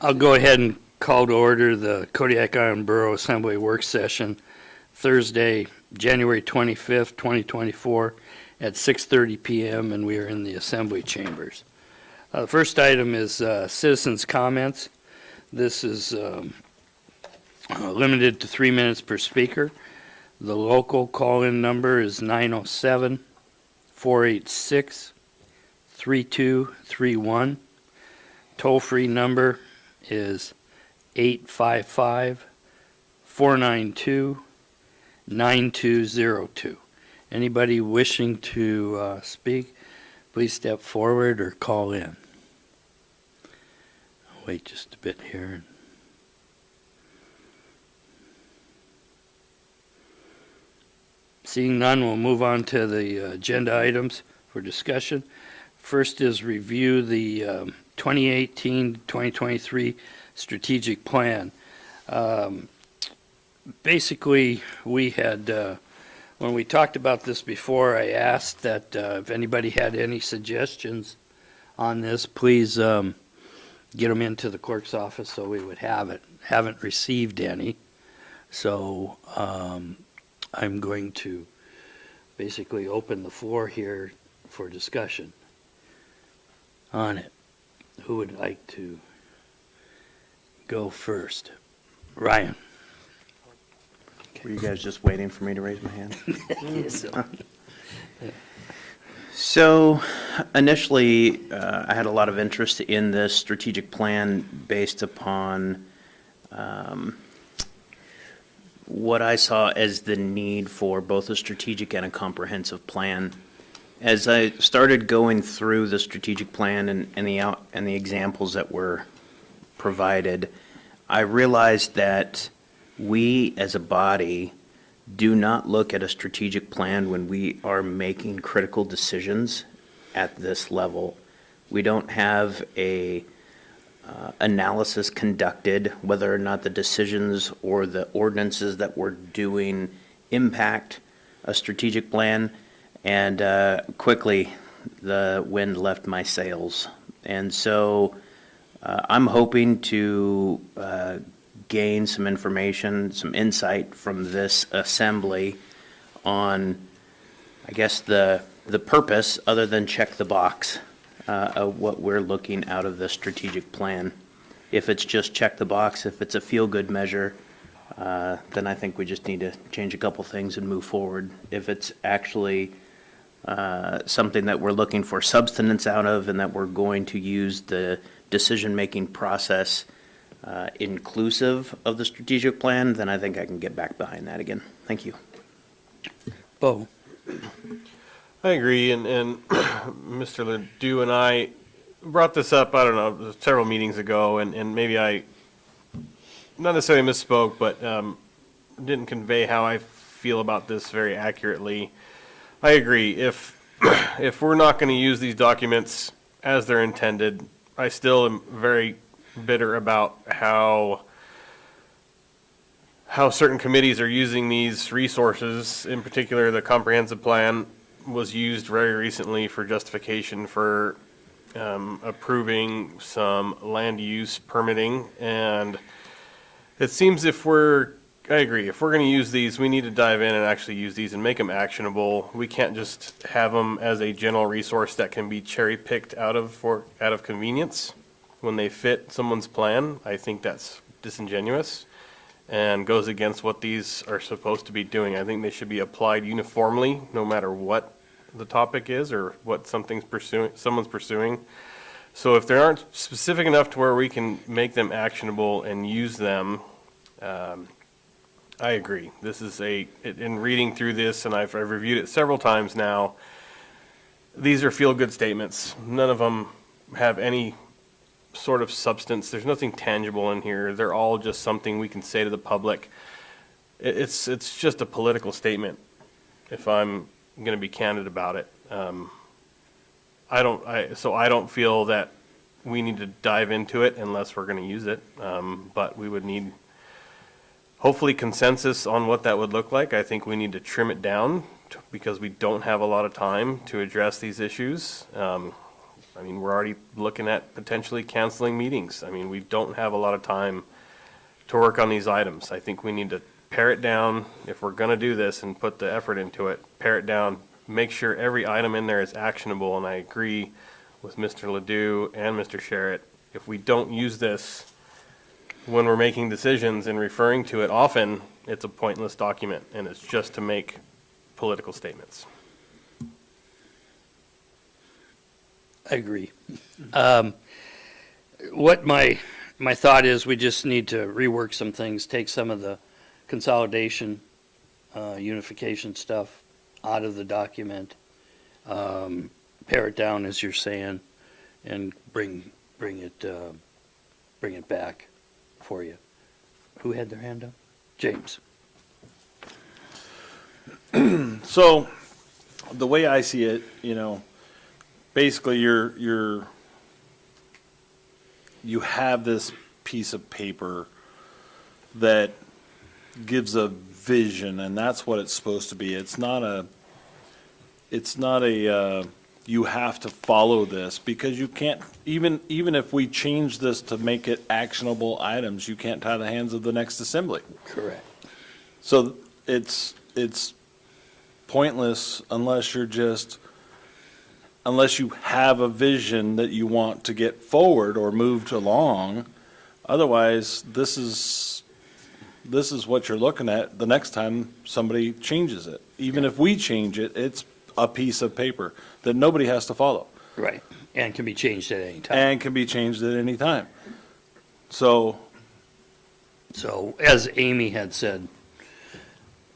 I'll go ahead and call to order the Kodiak Borough Assembly Work Session Thursday, January 25th, 2024 at 6:30 p.m. and we are in the Assembly Chambers. The first item is citizens' comments. This is limited to 3 minutes per speaker. The local call-in number is 907-486-3231. Toll-free number is 855-492-9202. Anybody wishing to speak, please step forward or call in. I'll wait just a bit here. Seeing none, we'll move on to the agenda items for discussion. First is review the 2018-2023 strategic plan. Basically, we had, when we talked about this before, I asked that if anybody had any suggestions on this, please get them into the clerk's office so we would have it. Haven't received any, so I'm going to basically open the floor here for discussion on it. Who would like to go first? Ryan. Were you guys just waiting for me to raise my hand? So initially, I had a lot of interest in this strategic plan based upon what I saw as the need for both a strategic and a comprehensive plan. As I started going through the strategic plan and the examples that were provided, I realized that we as a body do not look at a strategic plan when we are making critical decisions at this level. We don't have a analysis conducted whether or not the decisions or the ordinances that we're doing impact a strategic plan. And quickly, the wind left my sails. And so I'm hoping to gain some information, some insight from this assembly on, I guess, the purpose other than check the box of what we're looking out of the strategic plan. If it's just check the box, if it's a feel-good measure, then I think we just need to change a couple things and move forward. If it's actually something that we're looking for substance out of and that we're going to use the decision-making process inclusive of the strategic plan, then I think I can get back behind that again. Thank you. Bo. I agree, and Mr. Ledoux and I brought this up, I don't know, several meetings ago, and maybe I not necessarily misspoke, but didn't convey how I feel about this very accurately. I agree. If we're not going to use these documents as they're intended, I still am very bitter about how certain committees are using these resources. In particular, the comprehensive plan was used very recently for justification for approving some land use permitting, and it seems I agree. If we're going to use these, we need to dive in and actually use these and make them actionable. We can't just have them as a general resource that can be cherry-picked out of convenience when they fit someone's plan. I think that's disingenuous and goes against what these are supposed to be doing. I think they should be applied uniformly, no matter what the topic is or what someone's pursuing. So if they aren't specific enough to where we can make them actionable and use them, I agree. This is in reading through this, and I've reviewed it several times now, these are feel-good statements. None of them have any sort of substance. There's nothing tangible in here. They're all just something we can say to the public. It's just a political statement, if I'm going to be candid about it. I don't feel that we need to dive into it unless we're going to use it, but we would need hopefully consensus on what that would look like. I think we need to trim it down because we don't have a lot of time to address these issues. I mean, we're already looking at potentially canceling meetings. I mean, we don't have a lot of time to work on these items. I think we need to pare it down if we're gonna do this and put the effort into it, pare it down, make sure every item in there is actionable, and I agree with Mr. Ledoux and Mr. Sherritt. If we don't use this when we're making decisions and referring to it, often it's a pointless document and it's just to make political statements. I agree. What my thought is, we just need to rework some things, take some of the consolidation, unification stuff out of the document, pare it down, as you're saying, and bring it back for you. Who had their hand up? James. So, the way I see it, basically you have this piece of paper that gives a vision, and that's what it's supposed to be. It's not a you have to follow this, because you can't, even if we change this to make it actionable items, you can't tie the hands of the next assembly. Correct. So it's pointless unless you have a vision that you want to get forward or moved along. Otherwise, this is what you're looking at the next time somebody changes it. Even if we change it, it's a piece of paper that nobody has to follow. Right. And can be changed at any time. And can be changed at any time. So, as Amy had said,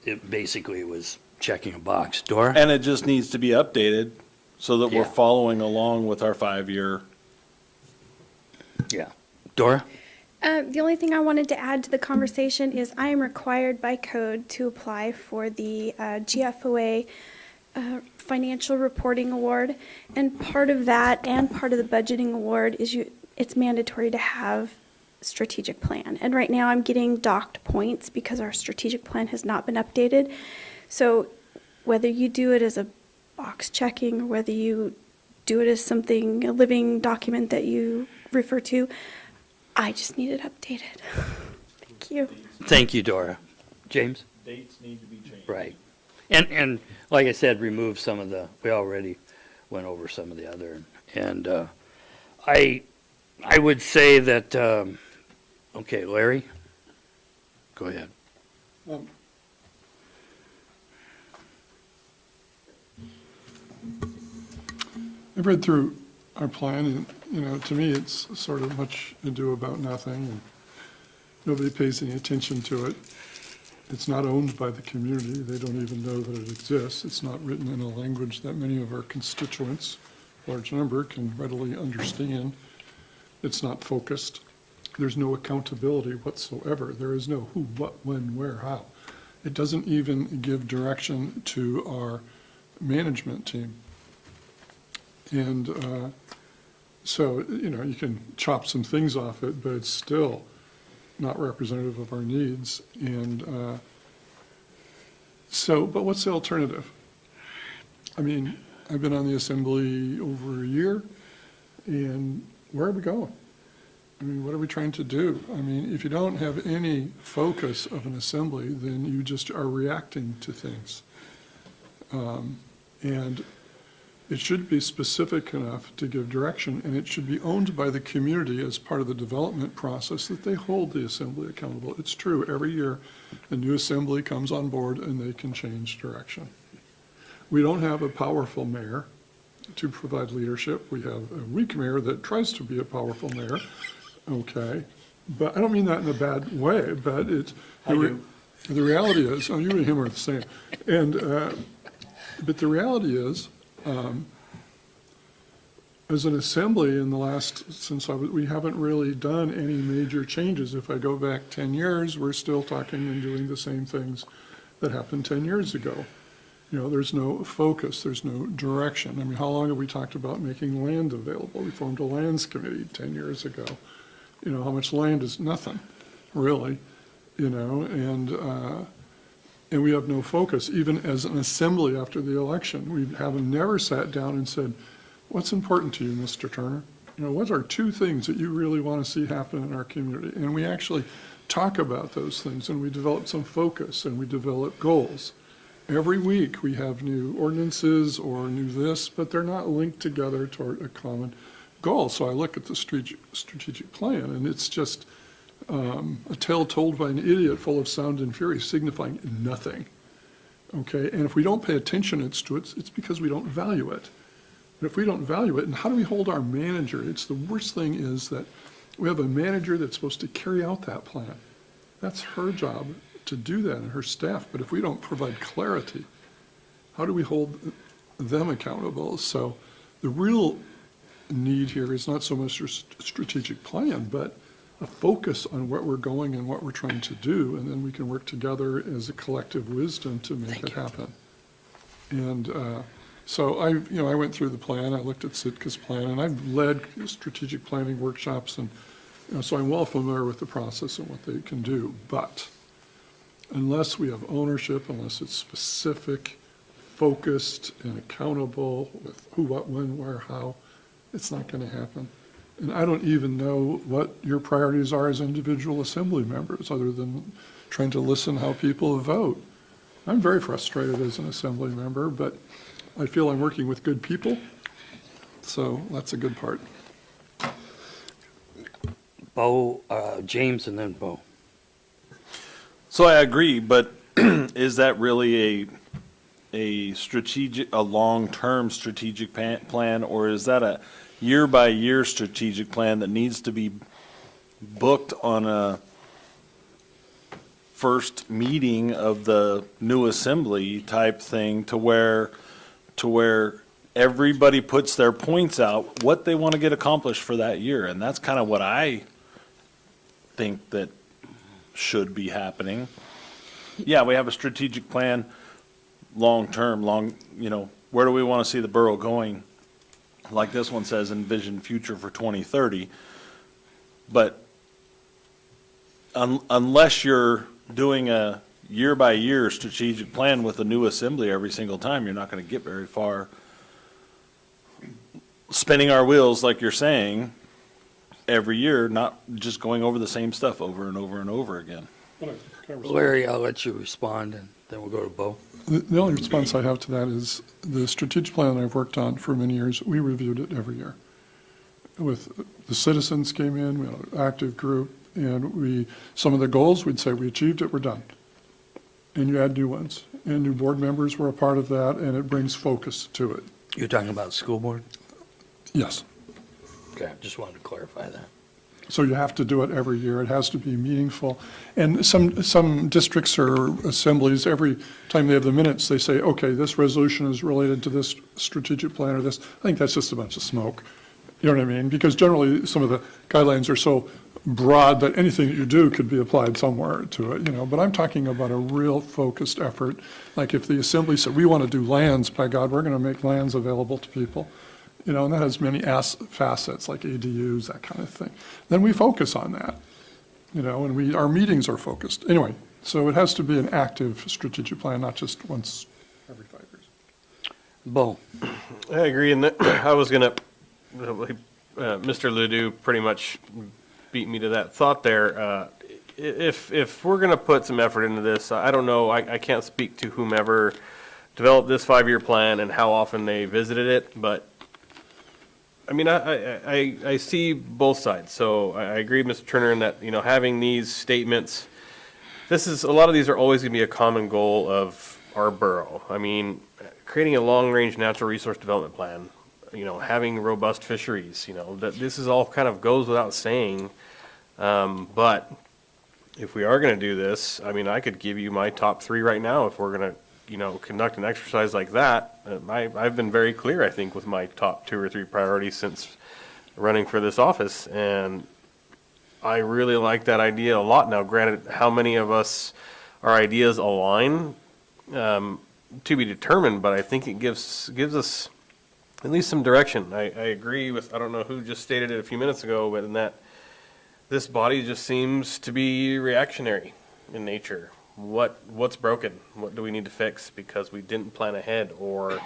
it basically was checking a box. Dora? and it just needs to be updated so that we're Yeah. following along with our 5-year. Yeah. Dora? The only thing I wanted to add to the conversation is I am required by code to apply for the GFOA Financial Reporting Award, and part of that and part of the budgeting award is it's mandatory to have strategic plan. And right now I'm getting docked points because our strategic plan has not been updated. So whether you do it as a box checking or whether you do it as something, a living document that you refer to, I just need it updated. Thank you. Thank you, Dora. James? Dates need to be changed. Right. And like I said, remove some of we already went over some of the other. And I would say that, okay, Larry? Go ahead. I've read through our plan, and, to me, it's sort of much ado about nothing, and nobody pays any attention to it. It's not owned by the community. They don't even know that it exists. It's not written in a language that many of our constituents, large number, can readily understand. It's not focused. There's no accountability whatsoever. There is no who, what, when, where, how. It doesn't even give direction to our management team. And so, you can chop some things off it, but it's still not representative of our needs. And but what's the alternative? I mean, I've been on the assembly over a year, and where are we going? I mean, what are we trying to do? I mean, if you don't have any focus of an assembly, then you just are reacting to things. And it should be specific enough to give direction, and it should be owned by the community as part of the development process that they hold the assembly accountable. It's true, every year, a new assembly comes on board and they can change direction. We don't have a powerful mayor to provide leadership. We have a weak mayor that tries to be a powerful mayor, okay? But I don't mean that in a bad way, but it's, the reality is, you and him are the same. And, but the reality is, as an assembly in the last, we haven't really done any major changes. If I go back 10 years, we're still talking and doing the same things that happened 10 years ago. There's no focus, there's no direction. I mean, how long have we talked about making land available? We formed a lands committee 10 years ago. How much land is nothing, really, and we have no focus, even as an assembly after the election. We have never sat down and said, what's important to you, Mr. Turner? You know, what are two things that you really want to see happen in our community? And we actually talk about those things, and we develop some focus, and we develop goals. Every week, we have new ordinances or new this, but they're not linked together toward a common goal. So I look at the strategic plan, and it's just a tale told by an idiot full of sound and fury, signifying nothing. Okay, and if we don't pay attention to it, it's because we don't value it. And if we don't value it, and how do we hold our manager? It's the worst thing is that we have a manager that's supposed to carry out that plan. That's her job to do that, and her staff. But if we don't provide clarity, how do we hold them accountable? So the real need here is not so much a strategic plan, but a focus on what we're going and what we're trying to do, and then we can work together as a collective wisdom to make it happen. And so I went through the plan, I looked at Sitka's plan, and I've led strategic planning workshops, and so I'm well familiar with the process and what they can do. But unless we have ownership, unless it's specific, focused, and accountable with who, what, when, where, how, it's not going to happen. And I don't even know what your priorities are as individual assembly members, other than trying to listen how people vote. I'm very frustrated as an assembly member, but I feel I'm working with good people, so that's a good part. Bo, James, and then Bo. So I agree, but is that really a long-term strategic plan, or is that a year-by-year strategic plan that needs to be booked on a first meeting of the new assembly type thing, to where everybody puts their points out, what they want to get accomplished for that year? And that's kind of what I think that should be happening. Yeah, we have a strategic plan, long-term, where do we want to see the borough going? Like this one says, envision future for 2030. But unless you're doing a year-by-year strategic plan with a new assembly every single time, you're not going to get very far. Spinning our wheels, like you're saying, every year, not just going over the same stuff over and over and over again. Larry, I'll let you respond, and then we'll go to Bo. The only response I have to that is the strategic plan that I've worked on for many years, we reviewed it every year. With the citizens came in, we had an active group, and some of the goals, we'd say we achieved it, we're done. And you add new ones, and new board members were a part of that, and it brings focus to it. You're talking about school board? Yes. Okay, just wanted to clarify that. So you have to do it every year. It has to be meaningful. And some districts or assemblies, every time they have the minutes, they say, okay, this resolution is related to this strategic plan or this. I think that's just a bunch of smoke. You know what I mean? Because generally, some of the guidelines are so broad that anything that you do could be applied somewhere to it, But I'm talking about a real focused effort. Like if the assembly said, we want to do lands, by God, we're going to make lands available to people. And that has many facets, like ADUs, that kind of thing. Then we focus on that, and our meetings are focused. Anyway, so it has to be an active strategic plan, not just once every 5 years. Bo. I agree, and I was gonna, Mr. Ledoux pretty much beat me to that thought there. If we're gonna put some effort into this, I don't know, I can't speak to whomever developed this 5-year plan and how often they visited it, but I mean, I see both sides. So I agree with Mr. Turner in that, having these statements, a lot of these are always going to be a common goal of our borough. I mean, creating a long-range natural resource development plan, having robust fisheries, that this is all kind of goes without saying. But if we are going to do this, I mean, I could give you my top 3 right now if we're going to conduct an exercise like that. I've been very clear, I think, with my top 2 or 3 priorities since running for this office, and I really like that idea a lot. Now, granted, how many of us, our ideas align, to be determined, but I think it gives us at least some direction. I agree with, I don't know who just stated it a few minutes ago, but in that this body just seems to be reactionary in nature. What's broken? What do we need to fix because we didn't plan ahead, or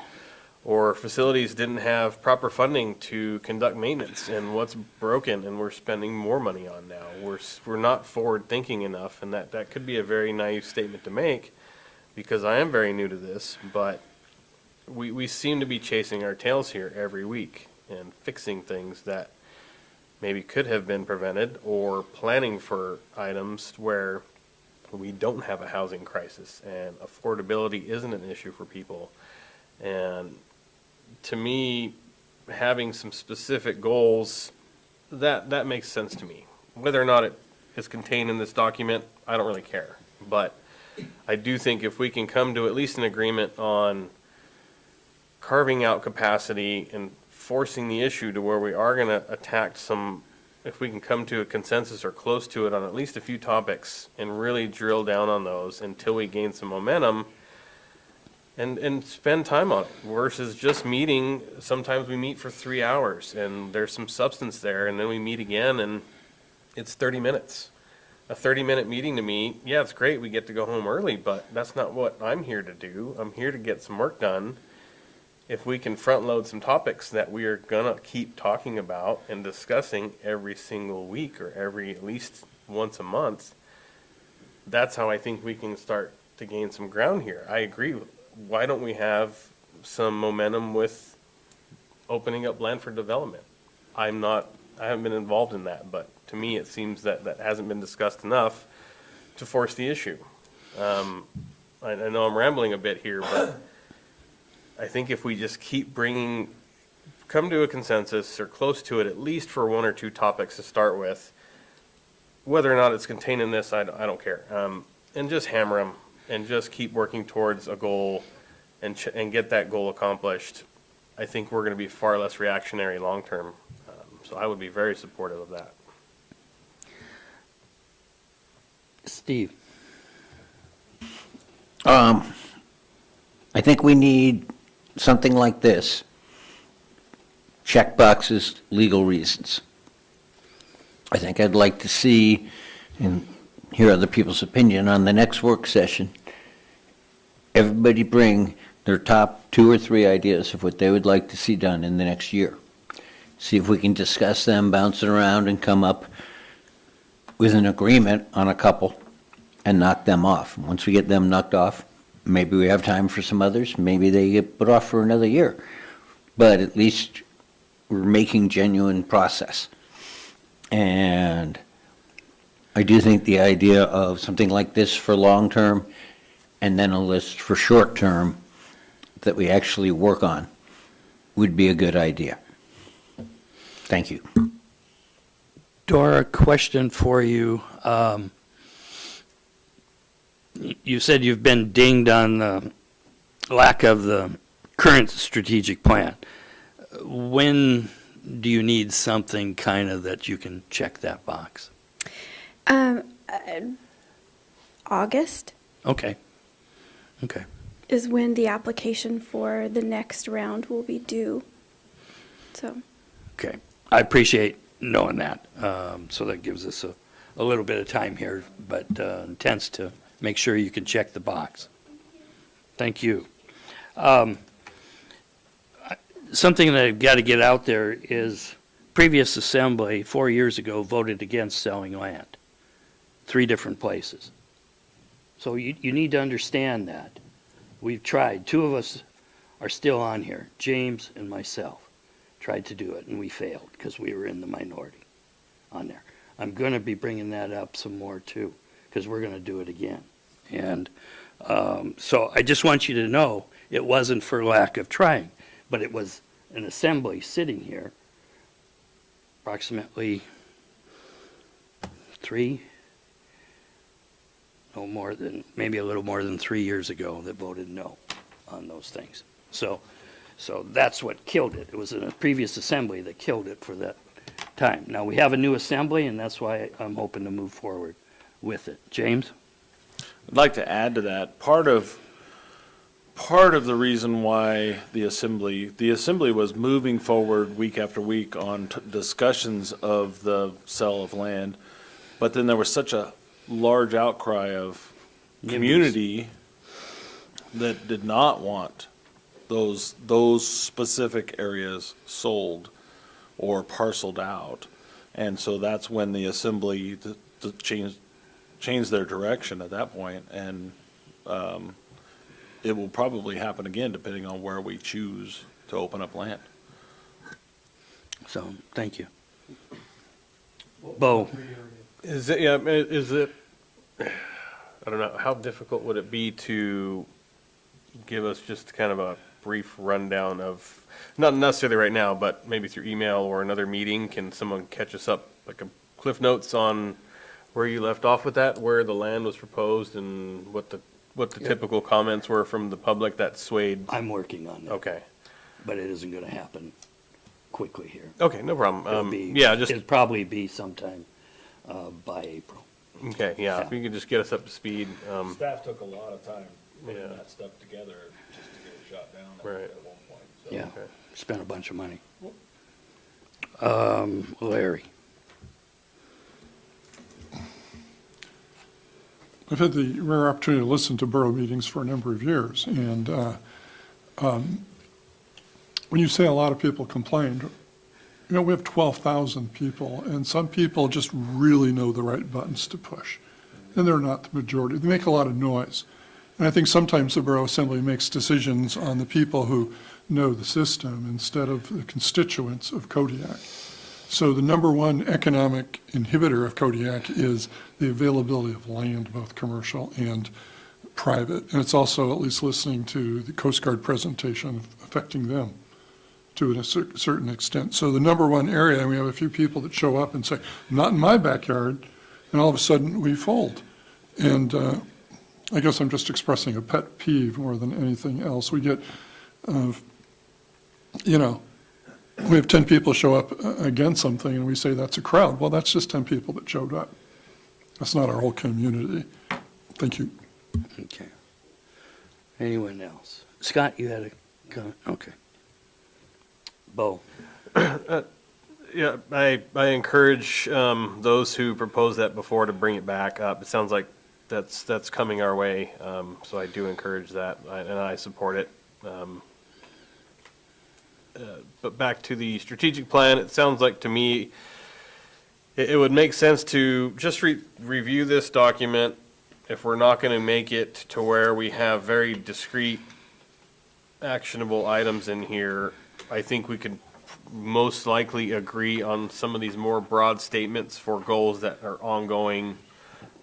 or facilities didn't have proper funding to conduct maintenance, and what's broken and we're spending more money on now. We're not forward thinking enough, and that could be a very naive statement to make, because I am very new to this, but we seem to be chasing our tails here every week and fixing things that maybe could have been prevented, or planning for items where we don't have a housing crisis and affordability isn't an issue for people. And to me, having some specific goals, that makes sense to me. Whether or not it is contained in this document, I don't really care. But I do think if we can come to at least an agreement on carving out capacity and forcing the issue to where we are going to attack some, if we can come to a consensus or close to it on at least a few topics and really drill down on those until we gain some momentum, and spend time on it versus just meeting. Sometimes we meet for 3 hours and there's some substance there, and then we meet again and it's 30 minutes. A 30-minute meeting to me, yeah, it's great, we get to go home early, but that's not what I'm here to do. I'm here to get some work done. If we can front load some topics that we are gonna keep talking about and discussing every single week, or at least once a month, that's how I think we can start to gain some ground here. I agree. Why don't we have some momentum with opening up land for development? I haven't been involved in that, but to me, it seems that hasn't been discussed enough to force the issue. I know I'm rambling a bit here, but I think if we just keep come to a consensus or close to it, at least for 1 or 2 topics to start with, whether or not it's contained in this, I don't care. And just hammer them and just keep working towards a goal and get that goal accomplished. I think we're going to be far less reactionary long term. So I would be very supportive of that. Steve? I think we need something like this. Check boxes, legal reasons. I think I'd like to see and hear other people's opinion on the next work session. Everybody bring their top 2 or 3 ideas of what they would like to see done in the next year. See if we can discuss them, bounce it around, and come up with an agreement on a couple and knock them off. Once we get them knocked off, maybe we have time for some others. Maybe they get put off for another year. But at least we're making genuine process. And I do think the idea of something like this for long-term and then a list for short-term that we actually work on would be a good idea. Thank you. Dora, question for you. You said you've been dinged on the lack of the current strategic plan. When do you need something kind of that you can check that box? August Okay. is when the application for the next round will be due. So, Okay. I appreciate knowing that. So that gives us a little bit of time here, but intends to make sure you can check the box. Thank you. Something that I've got to get out there is previous assembly 4 years ago voted against selling land. 3 different places. So you need to understand that. We've tried. 2 of us are still on here, James and myself. Tried to do it, and we failed because we were in the minority on there. I'm going to be bringing that up some more, too, because we're going to do it again. And so I just want you to know it wasn't for lack of trying, but it was an assembly sitting here approximately 3, no more than, maybe a little more than 3 years ago that voted no on those things. So that's what killed it. It was a previous assembly that killed it for that time. Now, we have a new assembly, and that's why I'm hoping to move forward with it. James? I'd like to add to that, part of the reason why the assembly was moving forward week after week on discussions of the sale of land, but then there was such a large outcry of community that did not want those specific areas sold or parceled out. And so that's when the assembly to change their direction at that point, and it will probably happen again depending on where we choose to open up land. So, thank you. Bo, Is it, yeah, is it, I don't know, how difficult would it be to give us just kind of a brief rundown of, not necessarily right now, but maybe through email or another meeting, can someone catch us up, like a Cliff Notes on where you left off with that, where the land was proposed and what the typical comments were from the public that swayed? I'm working on that, Okay, but it isn't gonna happen quickly here. okay, no problem. It'll be, Yeah, just, it'll probably be sometime, by April. okay, yeah, if you could just get us up to speed. Staff took a lot of time putting that stuff together just to get it shot down Right. at one point. So. Yeah, Okay. spent a bunch of money. Larry, I've had the rare opportunity to listen to borough meetings for a number of years, and when you say a lot of people complained, you know, we have 12,000 people, and some people just really know the right buttons to push, and they're not the majority. They make a lot of noise. And I think sometimes the Borough Assembly makes decisions on the people who know the system instead of the constituents of Kodiak. So the number one economic inhibitor of Kodiak is the availability of land, both commercial and private. And it's also, at least listening to the Coast Guard presentation, affecting them to a certain extent. So the number one area, and we have a few people that show up and say, not in my backyard, and all of a sudden we fold. And I guess I'm just expressing a pet peeve more than anything else. We get, you know, we have 10 people show up against something and we say that's a crowd. Well, that's just 10 people that showed up. That's not our whole community. Thank you. okay. Anyone else? Scott, you had a comment? Okay. Bo, Yeah, I encourage those who proposed that before to bring it back up. It sounds like that's coming our way, so I do encourage that, and I support it. But back to the strategic plan, it sounds like to me it would make sense to just review this document. If we're not going to make it to where we have very discrete, actionable items in here, I think we could most likely agree on some of these more broad statements for goals that are ongoing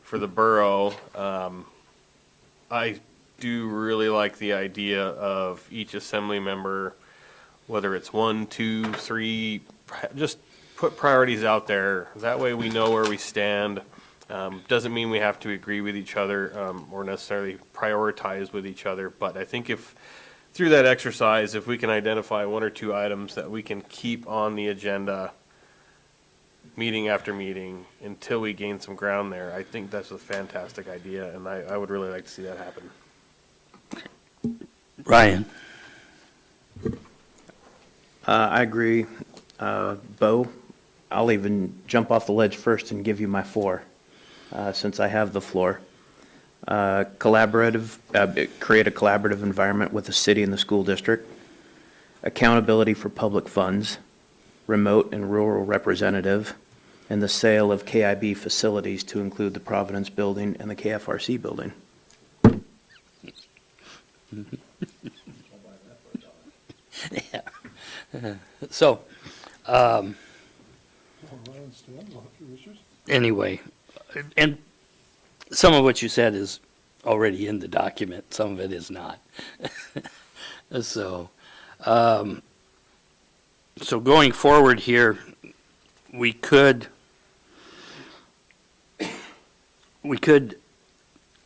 for the borough. I do really like the idea of each assembly member, whether it's 1, 2, 3, just put priorities out there. That way we know where we stand. Doesn't mean we have to agree with each other or necessarily prioritize with each other, but I think if through that exercise, if we can identify 1 or 2 items that we can keep on the agenda meeting after meeting until we gain some ground there, I think that's a fantastic idea, and I would really like to see that happen. Ryan, I agree. Bo, I'll even jump off the ledge first and give you my 4, since I have the floor. Create a collaborative environment with the city and the school district, accountability for public funds, remote and rural representative, and the sale of KIB facilities to include the Providence Building and the KFRC Building. so, anyway, and some of what you said is already in the document, some of it is not. So, so going forward here, we could,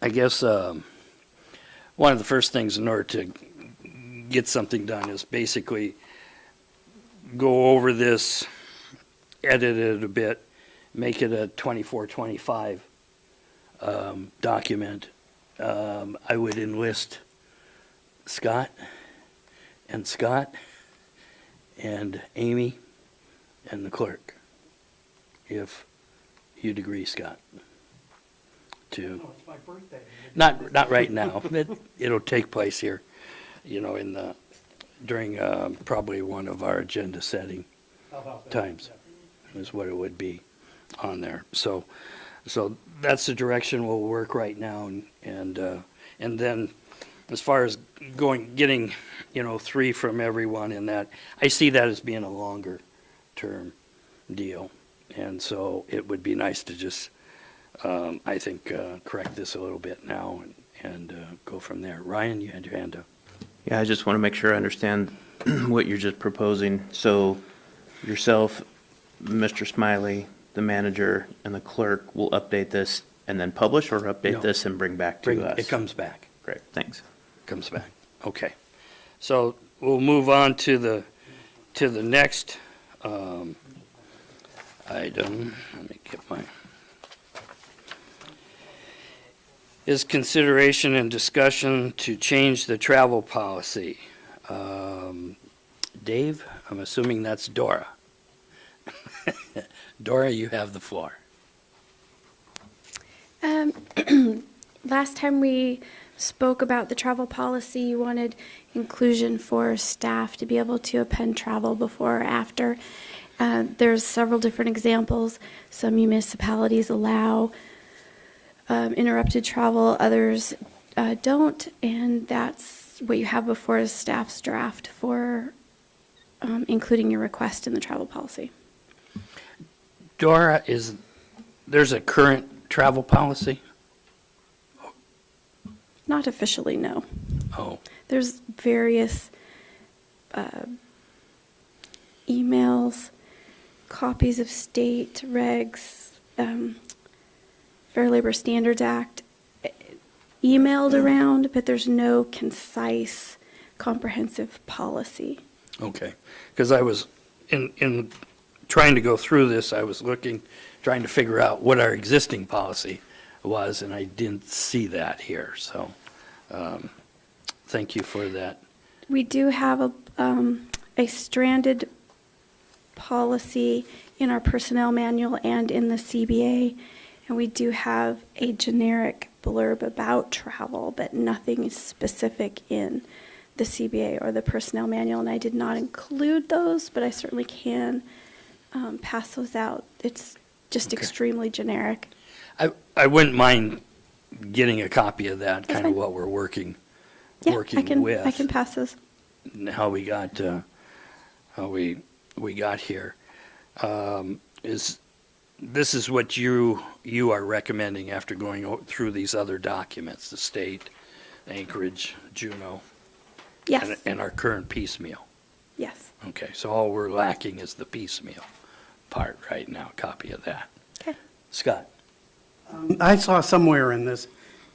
I guess, one of the first things in order to get something done is basically go over this, edit it a bit, make it a 24-25 document. I would enlist Scott and Amy and the clerk, if you'd agree, Scott, to. Oh, it's my birthday. Not right now. It'll take place here, you know, in the during probably one of our agenda setting times, is what it would be on there. So that's the direction we'll work right now, and then as far as getting, 3 from everyone in that, I see that as being a longer term deal. And so it would be nice to just, I think, correct this a little bit now and go from there. Ryan, you had your hand up. Yeah, I just want to make sure I understand what you're just proposing. So yourself, Mr. Smiley, the manager, and the clerk will update this and then publish, or update No. this and bring back to us? It comes back. Great, thanks. Comes back. Okay. So we'll move on to the next item. Let me get my. Is consideration and discussion to change the travel policy. Dave, I'm assuming that's Dora. Dora, you have the floor. Last time we spoke about the travel policy, you wanted inclusion for staff to be able to append travel before or after. There's several different examples. Some municipalities allow interrupted travel, others don't, and that's what you have before is staff's draft for including your request in the travel policy. Dora, there's a current travel policy? Not officially, no. Oh, There's various emails, copies of state regs, Fair Labor Standards Act emailed around, but there's no concise, comprehensive policy. okay. Because I was, in trying to go through this, I was trying to figure out what our existing policy was, and I didn't see that here, so thank you for that. We do have a stranded policy in our personnel manual and in the CBA, and we do have a generic blurb about travel, but nothing is specific in the CBA or the personnel manual, and I did not include those, but I certainly can pass those out. It's just Okay. extremely generic. I wouldn't mind getting a copy of that, That's kind of fine. what we're working Yeah, with. I can pass those. And how we got here. This is what you are recommending after going through these other documents, the state, Anchorage, Juneau, Yes, and our current piecemeal. yes. Okay, so all we're lacking is the piecemeal part right now, copy of that. Okay. Scott? I saw somewhere in this,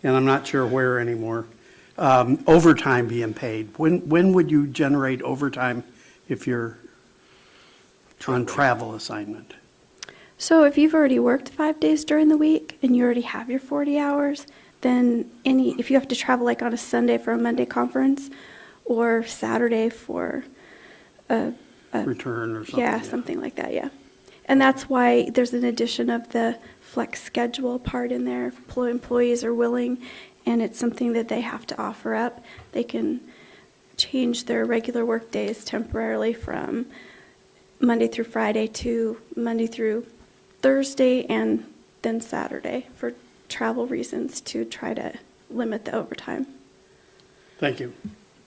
and I'm not sure where anymore, overtime being paid. When would you generate overtime if you're on travel assignment? So if you've already worked 5 days during the week and you already have your 40 hours, then if you have to travel like on a Sunday for a Monday conference or Saturday for Return or something? yeah, something like that, yeah. And that's why there's an addition of the flex schedule part in there. If employees are willing and it's something that they have to offer up, they can change their regular work days temporarily from Monday through Friday to Monday through Thursday and then Saturday for travel reasons to try to limit the overtime. Thank you.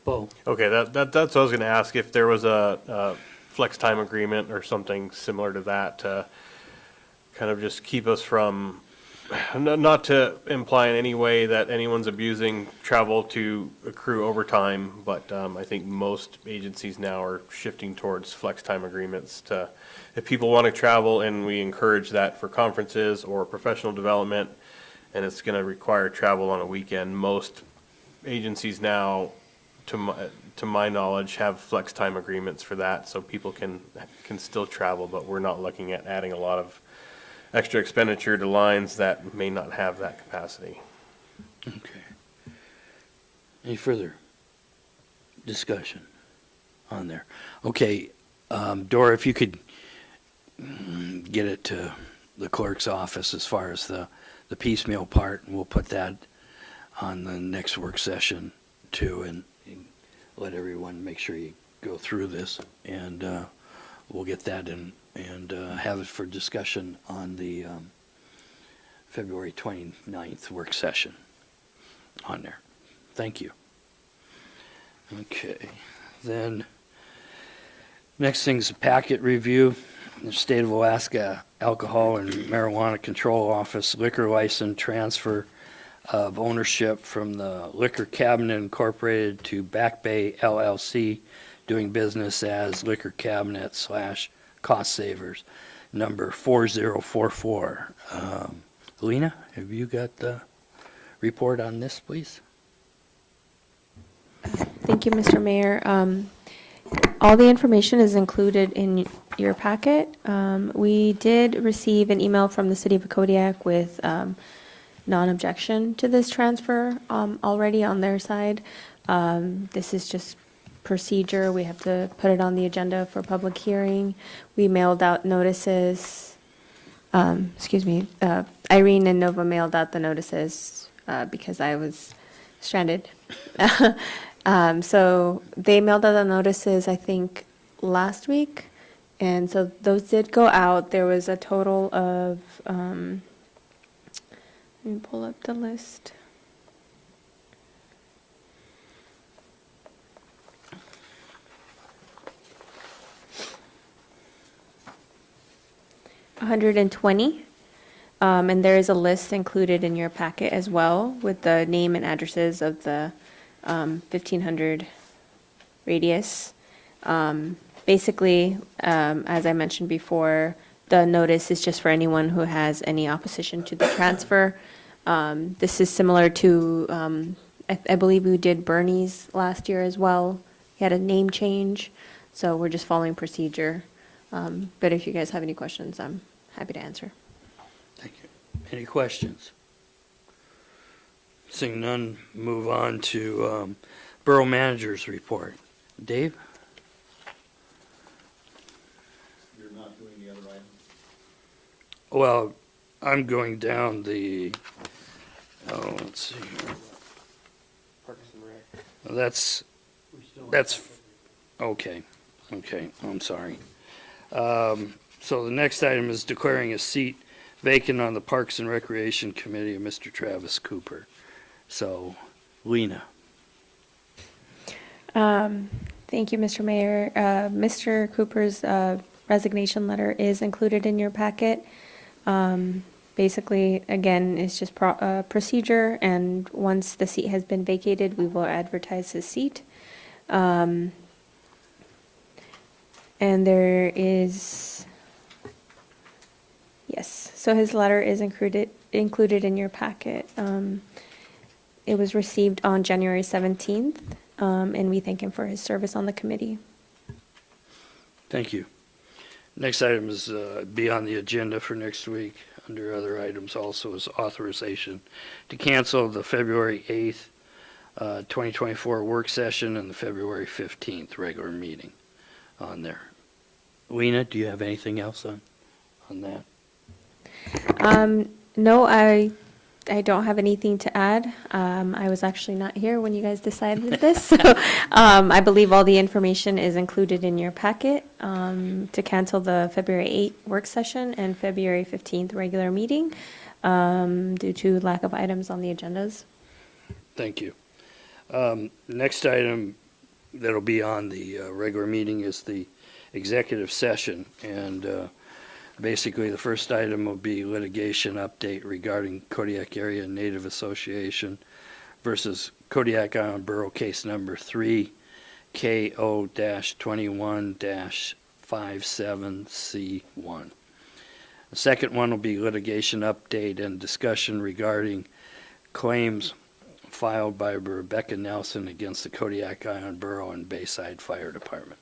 Bo? Okay, that's what I was going to ask, if there was a flex time agreement or something similar to that to kind of just keep us from, not to imply in any way that anyone's abusing travel to accrue overtime, but I think most agencies now are shifting towards flex time agreements to, if people want to travel and we encourage that for conferences or professional development, and it's going to require travel on a weekend, most agencies now, to my knowledge, have flex time agreements for that, so people can still travel, but we're not looking at adding a lot of extra expenditure to lines that may not have that capacity. Okay. Any further discussion on there? Okay, Dora, if you could get it to the clerk's office as far as the piecemeal part, and we'll put that on the next work session too, and let everyone make sure you go through this, and we'll get that in and have it for discussion on the February 29th work session on there. Thank you. Okay, then, next thing's a packet review. The State of Alaska Alcohol and Marijuana Control Office liquor license transfer of ownership from the Liquor Cabinet Incorporated to Back Bay LLC, doing business as Liquor Cabinet / Cost Savers, number 4044. Lena, have you got the report on this, please? Thank you, Mr. Mayor. All the information is included in your packet. We did receive an email from the City of Kodiak with non-objection to this transfer already on their side. This is just procedure. We have to put it on the agenda for public hearing. We mailed out notices. Irene and Nova mailed out the notices because I was stranded. So they mailed out the notices, I think, last week. And so those did go out. There was a total of, let me pull up the list. $120. And there is a list included in your packet as well with the name and addresses of the 1500 radius. Basically, as I mentioned before, the notice is just for anyone who has any opposition to the transfer. This is similar to, I believe we did Bernie's last year as well. He had a name change, so we're just following procedure. But if you guys have any questions, I'm happy to answer. Thank you. Any questions? Seeing none, move on to Borough Manager's report. Dave? You're not doing the other item? Well, I'm going down the, let's see here. Parks and Rec. That's, okay, I'm sorry. So the next item is declaring a seat vacant on the Parks and Recreation Committee of Mr. Travis Cooper. So, Lena. Thank you, Mr. Mayor. Mr. Cooper's resignation letter is included in your packet. Basically, again, it's just procedure, and once the seat has been vacated, we will advertise his seat. And there is, yes, so his letter is included in your packet. It was received on January 17th, and we thank him for his service on the committee. Thank you. Next item is be on the agenda for next week. Under other items also is authorization to cancel the February 8th, 2024 work session and the February 15th regular meeting on there. Lena, do you have anything else on that? No, I don't have anything to add. I was actually not here when you guys decided this. So I believe all the information is included in your packet to cancel the February 8th work session and February 15th regular meeting due to lack of items on the agendas. Thank you. Next item that'll be on the regular meeting is the executive session. And basically, the first item will be litigation update regarding Kodiak Area Native Association versus Kodiak Island Borough case number 3, KO-21-57C1. The second one will be litigation update and discussion regarding claims filed by Rebecca Nelson against the Kodiak Island Borough and Bayside Fire Department.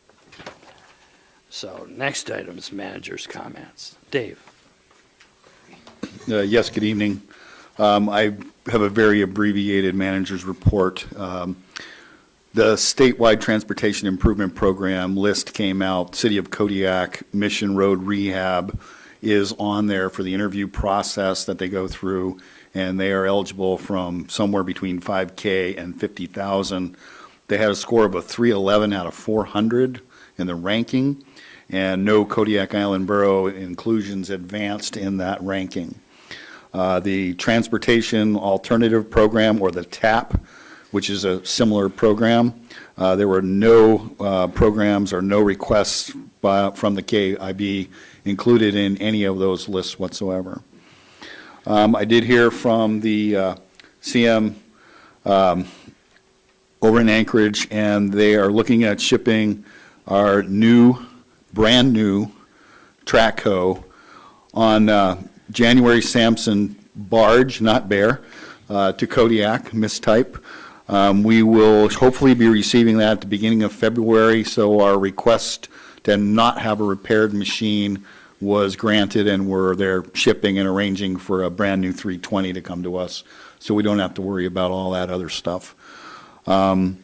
So next item is manager's comments. Dave. Yes, good evening. I have a very abbreviated manager's report. The statewide transportation improvement program list came out. City of Kodiak Mission Road Rehab is on there for the interview process that they go through, and they are eligible from somewhere between $5K and $50,000. They had a score of a 311 out of 400 in the ranking, and no Kodiak Island Borough inclusions advanced in that ranking. The Transportation Alternative Program, or the TAP, which is a similar program, there were no programs or no requests from the KIB included in any of those lists whatsoever. I did hear from the CM over in Anchorage, and they are looking at shipping our brand new track hoe on January Sampson barge, not bear, to Kodiak, mistype. We will hopefully be receiving that at the beginning of February, so our request to not have a repaired machine was granted, and we're there shipping and arranging for a brand-new 320 to come to us, so we don't have to worry about all that other stuff. On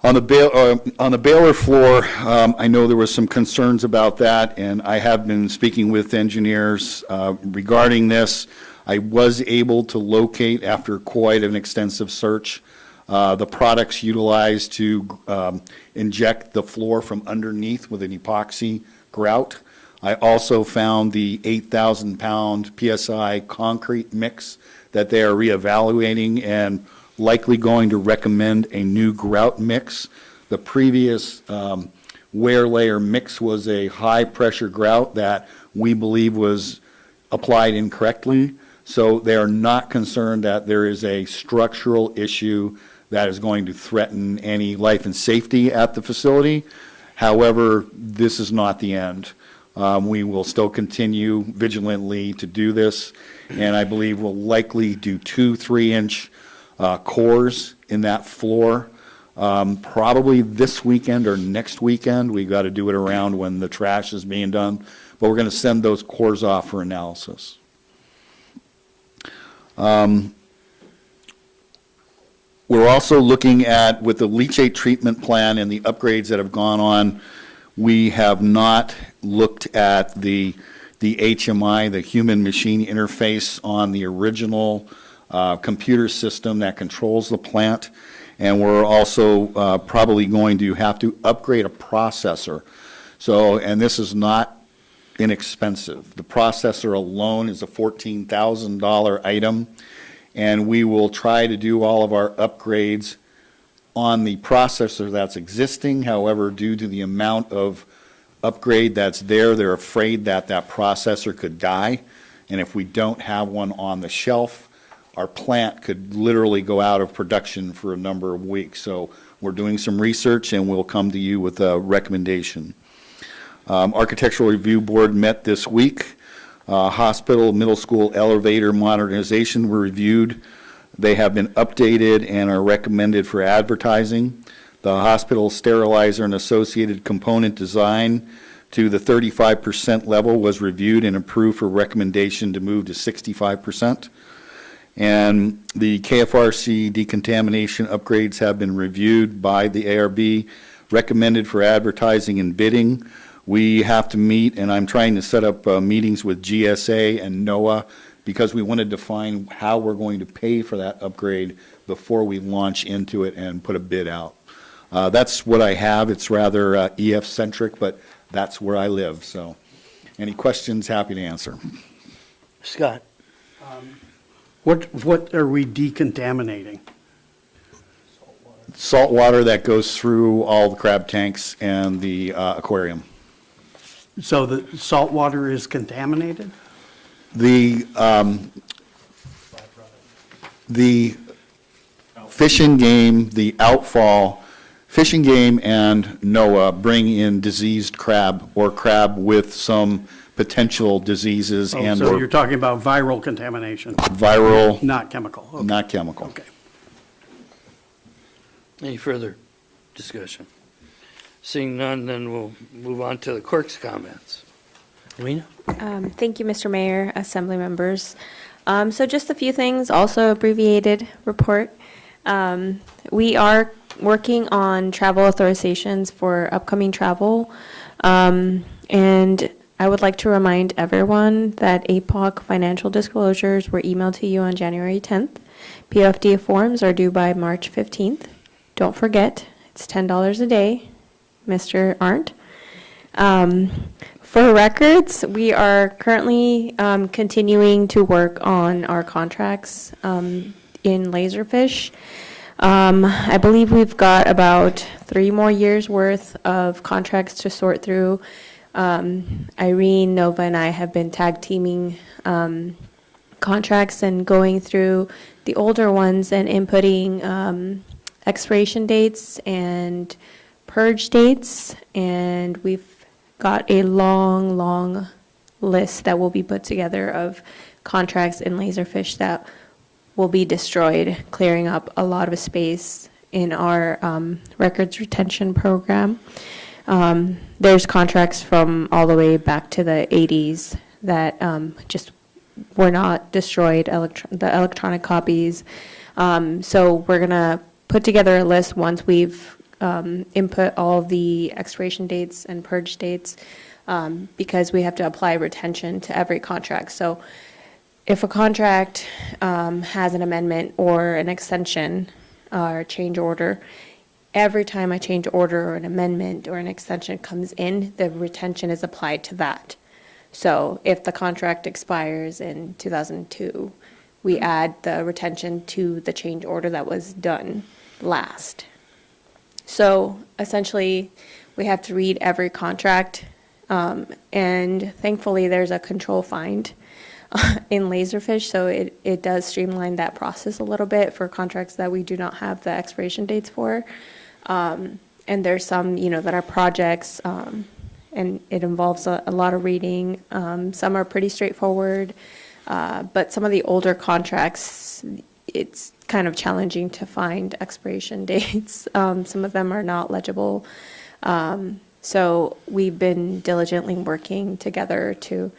the baler floor, I know there was some concerns about that, and I have been speaking with engineers regarding this. I was able to locate, after quite an extensive search, the products utilized to inject the floor from underneath with an epoxy grout. I also found the 8,000-pound PSI concrete mix that they are reevaluating and likely going to recommend a new grout mix. The previous wear layer mix was a high-pressure grout that we believe was applied incorrectly. So they are not concerned that there is a structural issue that is going to threaten any life and safety at the facility. However, this is not the end. We will still continue vigilantly to do this, and I believe we'll likely do 2 3-inch cores in that floor, probably this weekend or next weekend. We've got to do it around when the trash is being done, but we're going to send those cores off for analysis. We're also looking at, with the leachate treatment plan and the upgrades that have gone on, we have not looked at the HMI, the human-machine interface, on the original computer system that controls the plant, and we're also probably going to have to upgrade a processor. So, and this is not inexpensive. The processor alone is a $14,000 item, and we will try to do all of our upgrades on the processor that's existing. However, due to the amount of upgrade that's there, they're afraid that that processor could die, and if we don't have one on the shelf, our plant could literally go out of production for a number of weeks. So we're doing some research, and we'll come to you with a recommendation. Architectural Review Board met this week. Hospital, middle school elevator modernization were reviewed. They have been updated and are recommended for advertising. The hospital sterilizer and associated component design to the 35% level was reviewed and approved for recommendation to move to 65%. And the KFRC decontamination upgrades have been reviewed by the ARB, recommended for advertising and bidding. We have to meet, and I'm trying to set up meetings with GSA and NOAA, because we want to define how we're going to pay for that upgrade before we launch into it and put a bid out. That's what I have. It's rather EF-centric, but that's where I live. So any questions, happy to answer. Scott? What are we decontaminating? Salt water that goes through all the crab tanks and the aquarium. So the salt water is contaminated? The Fish and Game, the outfall, Fish and Game and NOAA bring in diseased crab or crab with some potential diseases and So or you're talking about viral contamination, viral, not chemical? Okay. not chemical. Okay. Any further discussion? Seeing none, then we'll move on to the clerk's comments. Rena? Thank you, Mr. Mayor, Assembly members. So just a few things, also abbreviated report. We are working on travel authorizations for upcoming travel. And I would like to remind everyone that APOC financial disclosures were emailed to you on January 10th. PFD forms are due by March 15th. don't forget, it's $10 a day, Mr. Arndt. For records, we are currently continuing to work on our contracts in Laserfish. I believe we've got about 3 more years worth of contracts to sort through. Irene, Nova, and I have been tag teaming contracts and going through the older ones and inputting expiration dates and purge dates, and we've got a long list that will be put together of contracts in Laserfish that will be destroyed, clearing up a lot of space in our records retention program. There's contracts from all the way back to the 80s that just were not destroyed, the electronic copies. So we're going to put together a list once we've input all the expiration dates and purge dates, because we have to apply retention to every contract. So if a contract has an amendment or an extension or a change order, every time a change order or an amendment or an extension comes in, the retention is applied to that. So if the contract expires in 2002, we add the retention to the change order that was done last. So essentially, we have to read every contract, and thankfully there's a control find in Laserfish, so it does streamline that process a little bit for contracts that we do not have the expiration dates for. And there's some, that are projects, and it involves a lot of reading. Some are pretty straightforward, but some of the older contracts, it's kind of challenging to find expiration dates. Some of them are not legible. So we've been diligently working together to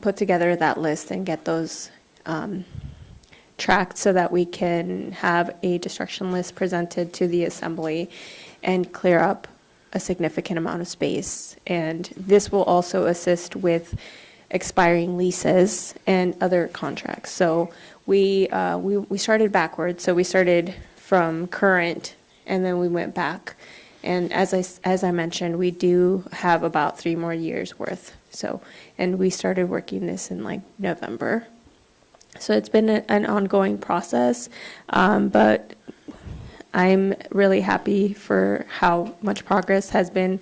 put together that list and get those tracked so that we can have a destruction list presented to the assembly and clear up a significant amount of space. And this will also assist with expiring leases and other contracts. So we started backwards. So we started from current, and then we went back. And as I mentioned, we do have about 3 more years worth. So, and we started working this in like November. So it's been an ongoing process, but I'm really happy for how much progress has been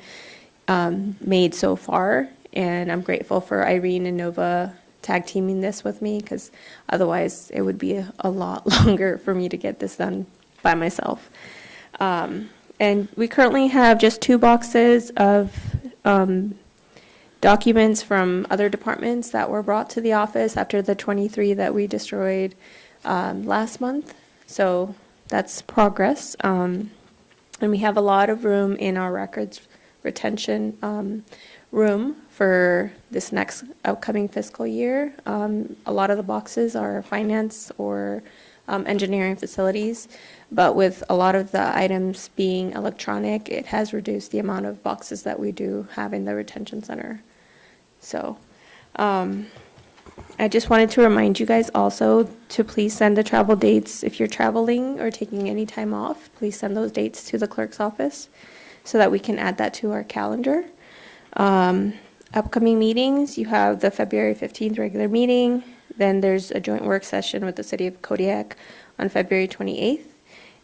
made so far. And I'm grateful for Irene and Nova tag teaming this with me, because otherwise it would be a lot longer for me to get this done by myself. And we currently have just 2 boxes of documents from other departments that were brought to the office after the 23 that we destroyed last month. So that's progress. And we have a lot of room in our records retention room for this next upcoming fiscal year. A lot of the boxes are finance or engineering facilities, but with a lot of the items being electronic, it has reduced the amount of boxes that we do have in the retention center. So I just wanted to remind you guys also to please send the travel dates. If you're traveling or taking any time off, please send those dates to the clerk's office so that we can add that to our calendar. Upcoming meetings, you have the February 15th regular meeting. Then there's a joint work session with the City of Kodiak on February 28th,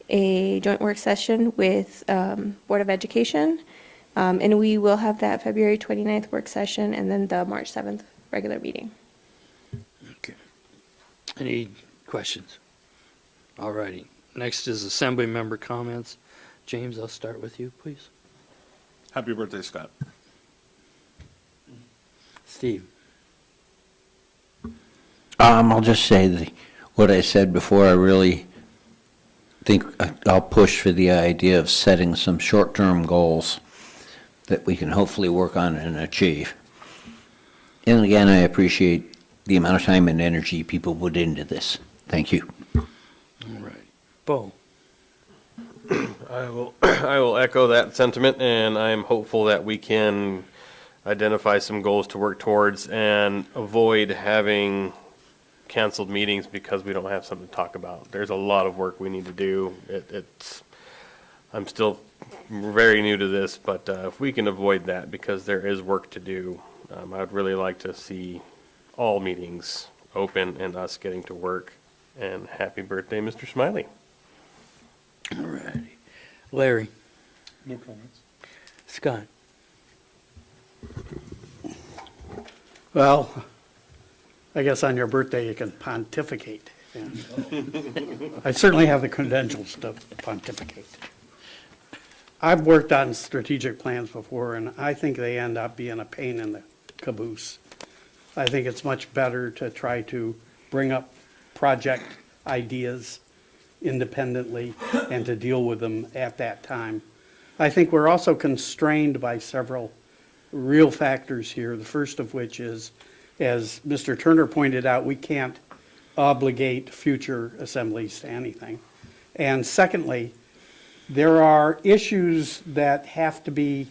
a joint work session with Board of Education, and we will have that February 29th work session and then the March 7th regular meeting. Okay. Any questions? All righty. Next is assembly member comments. James, I'll start with you, please. Happy birthday, Scott. Steve. I'll just say what I said before. I really think I'll push for the idea of setting some short-term goals that we can hopefully work on and achieve. And again, I appreciate the amount of time and energy people put into this. Thank you. All right. Bo. I will echo that sentiment, and I'm hopeful that we can identify some goals to work towards and avoid having canceled meetings because we don't have something to talk about. There's a lot of work we need to do. I'm still very new to this, but if we can avoid that, because there is work to do, I'd really like to see all meetings open and us getting to work. And happy birthday, Mr. Smiley. All righty. Larry, No comments. Scott, Well, I guess on your birthday you can pontificate. And I certainly have the credentials to pontificate. I've worked on strategic plans before, and I think they end up being a pain in the caboose. I think it's much better to try to bring up project ideas independently and to deal with them at that time. I think we're also constrained by several real factors here, the first of which is, as Mr. Turner pointed out, we can't obligate future assemblies to anything. And secondly, there are issues that have to be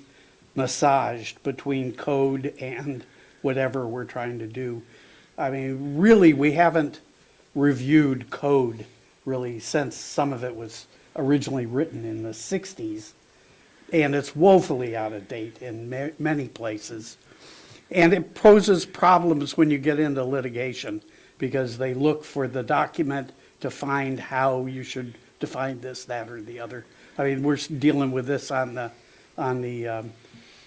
massaged between code and whatever we're trying to do. I mean, really, we haven't reviewed code really since some of it was originally written in the 60s. And it's woefully out of date in many places. And it poses problems when you get into litigation because they look for the document to find how you should define this, that, or the other. I mean, we're dealing with this on the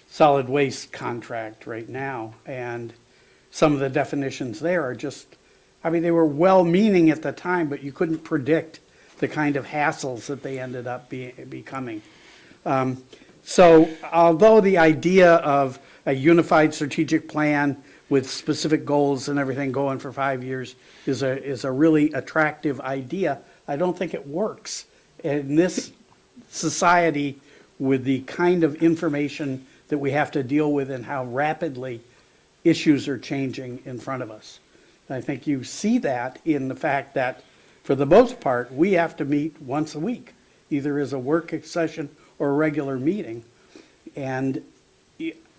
solid waste contract right now. And some of the definitions there are just, I mean, they were well-meaning at the time, but you couldn't predict the kind of hassles that they ended up becoming. So although the idea of a unified strategic plan with specific goals and everything going for 5 years is a really attractive idea, I don't think it works in this society with the kind of information that we have to deal with and how rapidly issues are changing in front of us. And I think you see that in the fact that, for the most part, we have to meet once a week, either as a work session or a regular meeting. And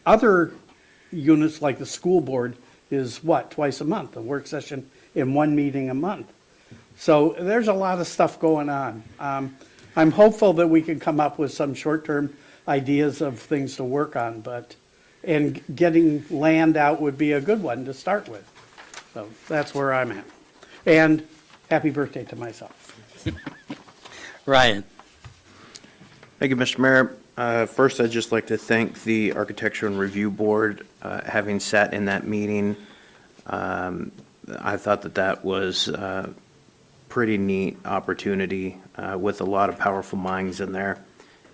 other units like the school board is what, twice a month, a work session in one meeting a month. So there's a lot of stuff going on. I'm hopeful that we can come up with some short-term ideas of things to work on, and getting land out would be a good one to start with. So that's where I'm at. And happy birthday to myself. Ryan. Thank you, Mr. Mayor. First, I'd just like to thank the Architecture and Review Board. Having sat in that meeting, I thought that was a pretty neat opportunity with a lot of powerful minds in there.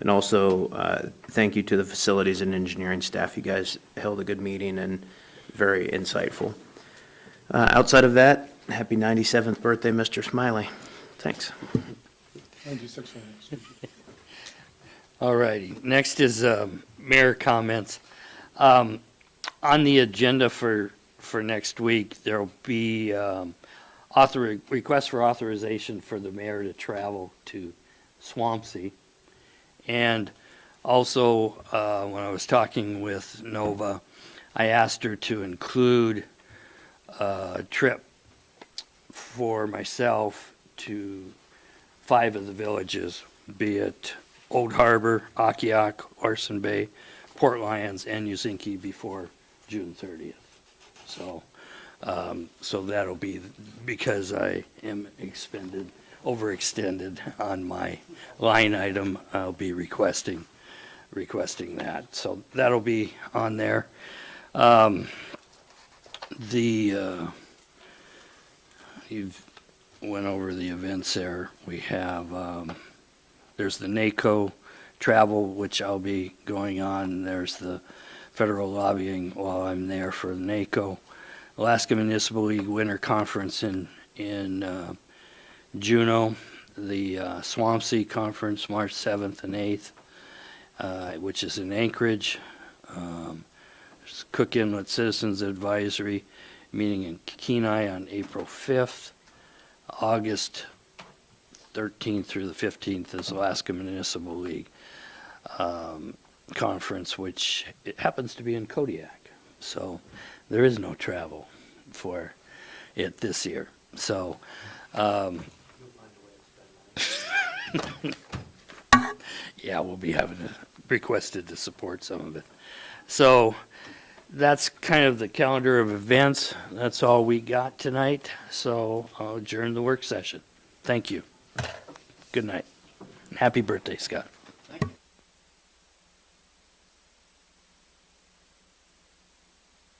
And also, thank you to the facilities and engineering staff. You guys held a good meeting and very insightful. Outside of that, happy 97th birthday, Mr. Smiley. Thanks. 96. All righty. Next is mayor comments. On the agenda for next week, there'll be request for authorization for the mayor to travel to Swampsea. And also, when I was talking with Nova, I asked her to include a trip for myself to 5 of the villages, be it Old Harbor, Akiak, Orson Bay, Port Lions, and Uzinki before June 30th. So that'll be because I am overextended on my line item. I'll be requesting that. So that'll be on there. You've went over the events there. We have, there's the NACO travel, which I'll be going on. There's the federal lobbying while I'm there for NACO. Alaska Municipal League Winter Conference in Juneau. The Swampsea Conference, March 7th and 8th, which is in Anchorage. There's Cook Inlet Citizens Advisory meeting in Kenai on April 5th. August 13th through the 15th is Alaska Municipal League Conference, which it happens to be in Kodiak. So there is no travel for it this year. So yeah, we'll be requested to support some of it. So that's kind of the calendar of events. That's all we got tonight. So I'll adjourn the work session. Thank you. Good night. Happy birthday, Scott.